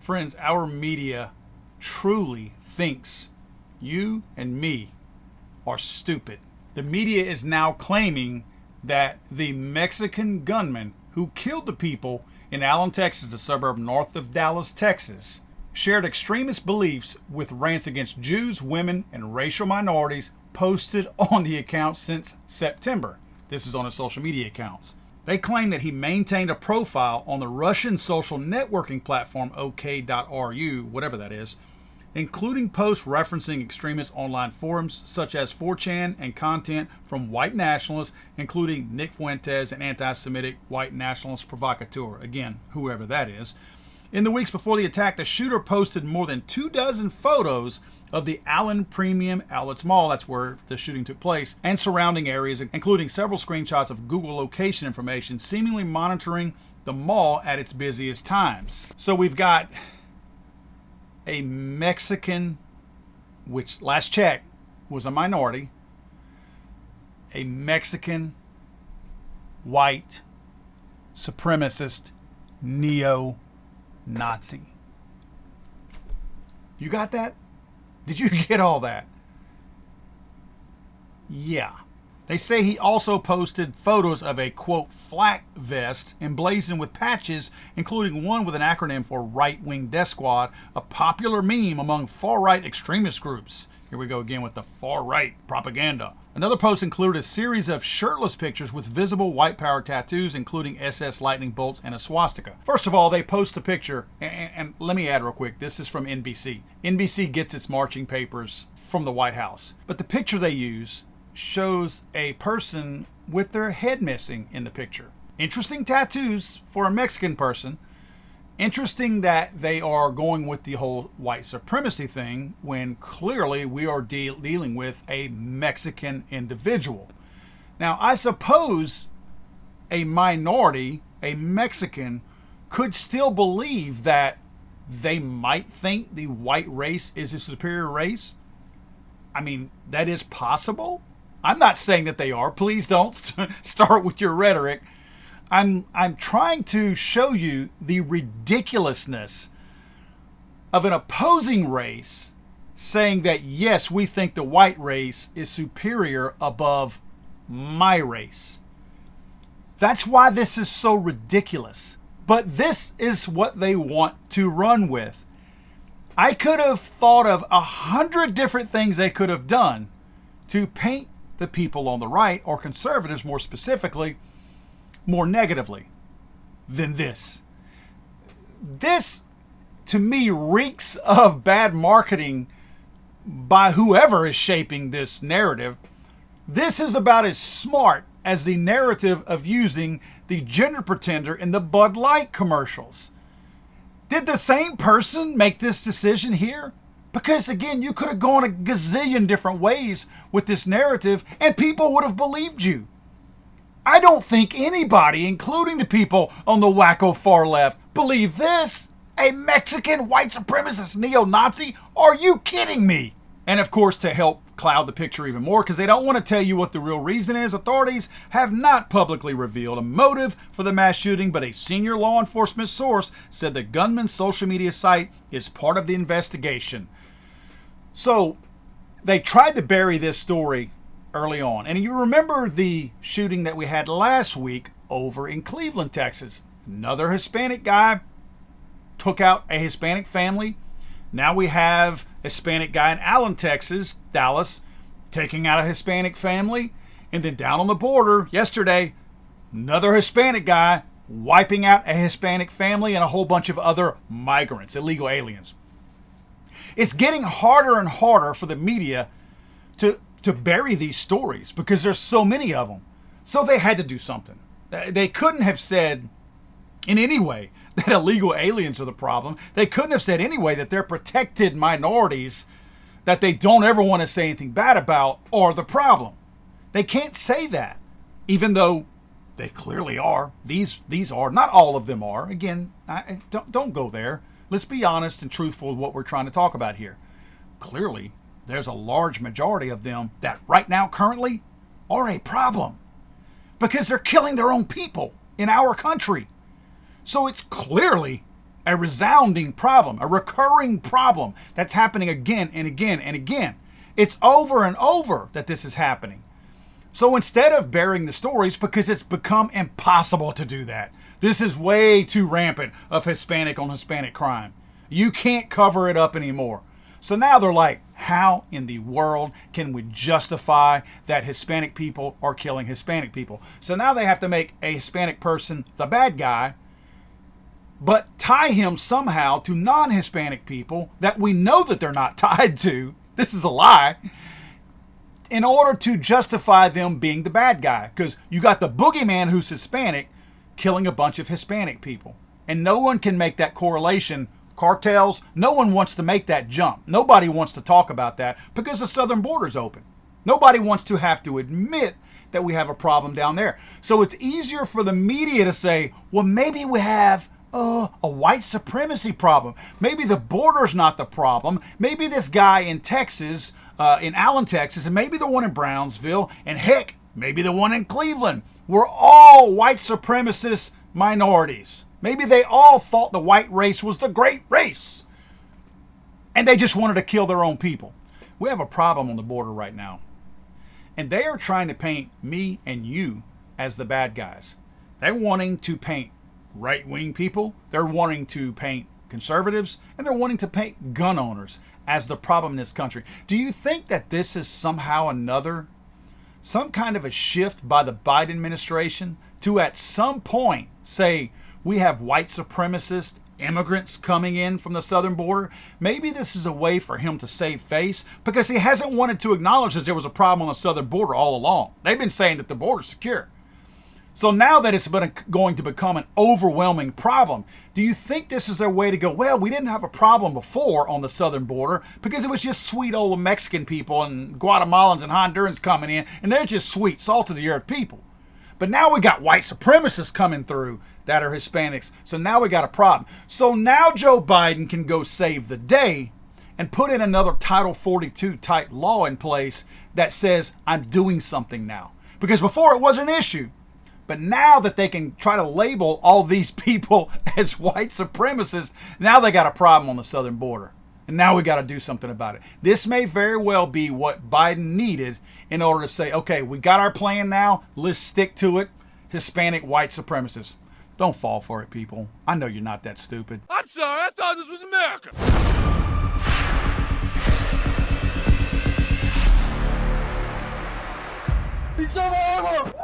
Friends, our media truly thinks you and me are stupid. The media is now claiming that the Mexican gunman who killed the people in Allen, Texas, a suburb north of Dallas, Texas, shared extremist beliefs with rants against Jews, women, and racial minorities posted on the account since September. This is on his social media accounts. They claim that he maintained a profile on the Russian social networking platform OK.ru, whatever that is, including posts referencing extremist online forums such as 4chan and content from white nationalists, including Nick Fuentes, an anti-Semitic white nationalist provocateur. Again, whoever that is. In the weeks before the attack, the shooter posted more than 24 photos of the Allen Premium Outlets Mall, that's where the shooting took place, and surrounding areas, including several screenshots of Google location information, seemingly monitoring the mall at its busiest times. So we've got a Mexican, which last check was a minority, a Mexican white supremacist neo-Nazi. You got that? Did you get all that? Yeah. They say he also posted photos of a, quote, flak vest emblazoned with patches, including one with an acronym for Right-Wing Death Squad, a popular meme among far-right extremist groups. Here we go again with the far-right propaganda. Another post included a series of shirtless pictures with visible white power tattoos, including SS lightning bolts and a swastika. First of all, they post a picture, and let me add real quick, this is from NBC. NBC gets its marching papers from the White House. But the picture they use shows a person with their head missing in the picture. Interesting tattoos for a Mexican person. Interesting that they are going with the whole white supremacy thing when clearly we are dealing with a Mexican individual. Now, I suppose a minority, a Mexican, could still believe that they might think the white race is a superior race. I mean, that is possible. I'm not saying that they are. Please don't start with your rhetoric. I'm trying to show you the ridiculousness of an opposing race saying that, yes, we think the white race is superior above my race. That's why this is so ridiculous. But this is what they want to run with. I could have thought of 100 different things they could have done to paint the people on the right, or conservatives more specifically, more negatively than this. This, to me, reeks of bad marketing by whoever is shaping this narrative. This is about as smart as the narrative of using the gender pretender in the Bud Light commercials. Did the same person make this decision here? Because again, you could have gone a gazillion different ways with this narrative and people would have believed you. I don't think anybody, including the people on the wacko far left, believe this. A Mexican white supremacist neo-Nazi? Are you kidding me? And of course, to help cloud the picture even more, because they don't want to tell you what the real reason is, authorities have not publicly revealed a motive for the mass shooting, but a senior law enforcement source said the gunman's social media site is part of the investigation. So they tried to bury this story early on. And you remember the shooting that we had last week over in Cleveland, Texas. Another Hispanic guy took out a Hispanic family. Now we have a Hispanic guy in Allen, Texas, Dallas, taking out a Hispanic family. And then down on the border yesterday, another Hispanic guy wiping out a Hispanic family and a whole bunch of other migrants, illegal aliens. It's getting harder and harder for the media to bury these stories because there's so many of them. So they had to do something. They couldn't have said in any way that illegal aliens are the problem. They couldn't have said anyway that they're protected minorities that they don't ever want to say anything bad about are the problem. They can't say that, even though they clearly are. These are. Not all of them are. Again, don't go there. Let's be honest and truthful with what we're trying to talk about here. Clearly, there's a large majority of them that right now currently are a problem because they're killing their own people in our country. So it's clearly a resounding problem, a recurring problem that's happening again and again and again. It's over and over that this is happening. So instead of burying the stories, because it's become impossible to do that, this is way too rampant of Hispanic on Hispanic crime. You can't cover it up anymore. So now they're like, how in the world can we justify that Hispanic people are killing Hispanic people? So now they have to make a Hispanic person the bad guy, but tie him somehow to non-Hispanic people that we know that they're not tied to. This is a lie. In order to justify them being the bad guy. Because you got the boogeyman who's Hispanic killing a bunch of Hispanic people. And no one can make that correlation. Cartels, no one wants to make that jump. Nobody wants to talk about that because the southern border's open. Nobody wants to have to admit that we have a problem down there. So it's easier for the media to say, well, maybe we have a white supremacy problem. Maybe the border's not the problem. Maybe this guy in Texas, in Allen, Texas, and maybe the one in Brownsville, and heck, maybe the one in Cleveland, were all white supremacist minorities. Maybe they all thought the white race was the great race, and they just wanted to kill their own people. We have a problem on the border right now, and they are trying to paint me and you as the bad guys. They're wanting to paint right-wing people, they're wanting to paint conservatives, and they're wanting to paint gun owners as the problem in this country. Do you think that this is somehow some kind of a shift by the Biden administration to at some point say we have white supremacist immigrants coming in from the southern border? Maybe this is a way for him to save face, because he hasn't wanted to acknowledge that there was a problem on the southern border all along. They've been saying that the border's secure. So now that it's going to become an overwhelming problem, do you think this is their way to go, well, we didn't have a problem before on the southern border because it was just sweet old Mexican people and Guatemalans and Hondurans coming in, and they're just sweet, salt of the earth people. But now we got white supremacists coming through that are Hispanics, so now we got a problem. So now Joe Biden can go save the day and put in another Title 42 type law in place that says, I'm doing something now. Because before it was an issue. But now that they can try to label all these people as white supremacists, now they got a problem on the southern border. And now we got to do something about it. This may very well be what Biden needed in order to say, okay, we got our plan now. Let's stick to it. Hispanic white supremacists. Don't fall for it, people. I know you're not that stupid. I'm sorry, I thought this was America. He's over.